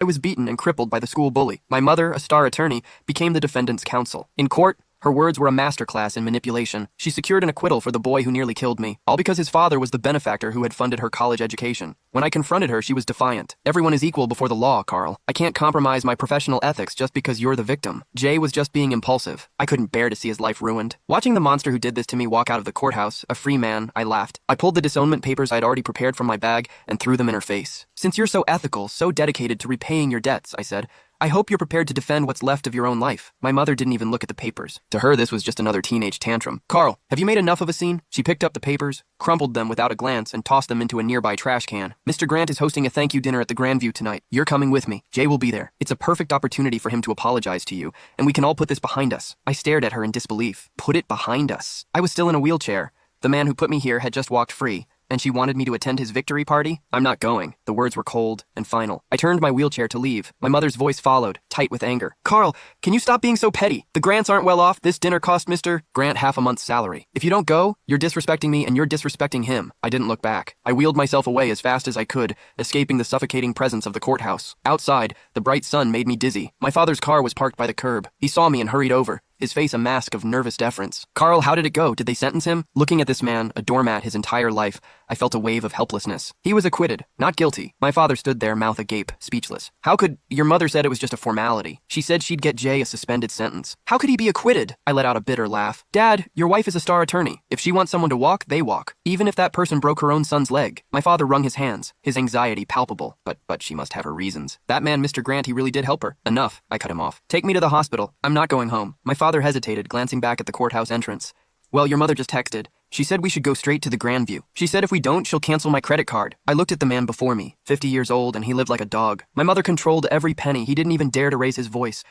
I was beaten and crippled by the school bully. My mother, a star attorney, became the defendant's counsel. In court, her words were a masterclass in manipulation. She secured an acquittal for the boy who nearly killed me, all because his father was the benefactor who had funded her college education. When I confronted her, she was defiant. Everyone is equal before the law, Carl. I can't compromise my professional ethics just because you're the victim. Jay was just being impulsive. I couldn't bear to see his life ruined. Watching the monster who did this to me walk out of the courthouse, a free man, I laughed. I pulled the disownment papers I'd already prepared from my bag and threw them in her face. Since you're so ethical, so dedicated to repaying your debts, I said, I hope you're prepared to defend what's left of your own life. My mother didn't even look at the papers. To her, this was just another teenage tantrum. Carl, have you made enough of a scene? She picked up the papers, crumpled them without a glance, and tossed them into a nearby trash can. Mr. Grant is hosting a thank you dinner at the Grandview tonight. You're coming with me. Jay will be there. It's a perfect opportunity for him to apologize to you, and we can all put this behind us. I stared at her in disbelief. Put it behind us. I was still in a wheelchair. The man who put me here had just walked free. And she wanted me to attend his victory party? I'm not going. The words were cold and final. I turned my wheelchair to leave. My mother's voice followed, tight with anger. Carl, can you stop being so petty? The Grants aren't well off. This dinner cost Mr. Grant half a month's salary. If you don't go, you're disrespecting me and you're disrespecting him. I didn't look back. I wheeled myself away as fast as I could, escaping the suffocating presence of the courthouse. Outside, the bright sun made me dizzy. My father's car was parked by the curb. He saw me and hurried over, his face a mask of nervous deference. Carl, how did it go? Did they sentence him? Looking at this man, a doormat his entire life, I felt a wave of helplessness. He was acquitted, not guilty. My father stood there, mouth agape, speechless. How could... Your mother said it was just a formality. She said she'd get Jay a suspended sentence. How could he be acquitted? I let out a bitter laugh. Dad, your wife is a star attorney. If she wants someone to walk, they walk. Even if that person broke her own son's leg. My father wrung his hands, his anxiety palpable. But she must have her reasons. That man, Mr. Grant, he really did help her. Enough. I cut him off. Take me to the hospital. I'm not going home. My father hesitated, glancing back at the courthouse entrance. Well, your mother just texted. She said we should go straight to the Grandview. She said if we don't, she'll cancel my credit card. I looked at the man before me, 50 years old, and he lived like a dog. My mother controlled every penny. He didn't even dare to raise his voice.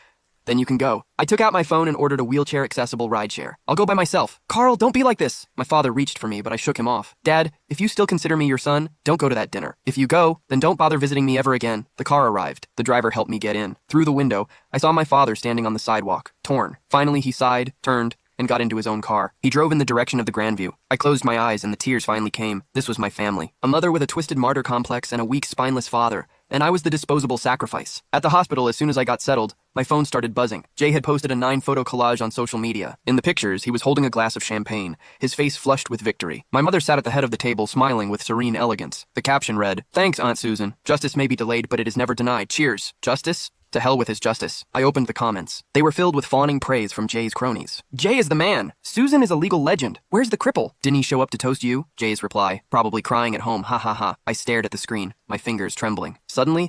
Then you can go. I took out my phone and ordered a wheelchair-accessible rideshare. I'll go by myself. Carl, don't be like this. My father reached for me, but I shook him off. Dad, if you still consider me your son, don't go to that dinner. If you go, then don't bother visiting me ever again. The car arrived. The driver helped me get in. Through the window, I saw my father standing on the sidewalk, torn. Finally, he sighed, turned, and got into his own car. He drove in the direction of the Grandview. I closed my eyes and the tears finally came. This was my family. A mother with a twisted martyr complex and a weak, spineless father. And I was the disposable sacrifice. At the hospital, as soon as I got settled, my phone started buzzing. Jay had posted a 9-photo collage on social media. In the pictures, he was holding a glass of champagne, his face flushed with victory. My mother sat at the head of the table, smiling with serene elegance. The caption read, "Thanks, Aunt Susan. Justice may be delayed, but it is never denied. Cheers. Justice? To hell with his justice." I opened the comments. They were filled with fawning praise from Jay's cronies. Jay is the man. Susan is a legal legend. Where's the cripple? Didn't he show up to toast you? Jay's reply, probably crying at home. Ha ha ha. I stared at the screen, my fingers trembling. Suddenly,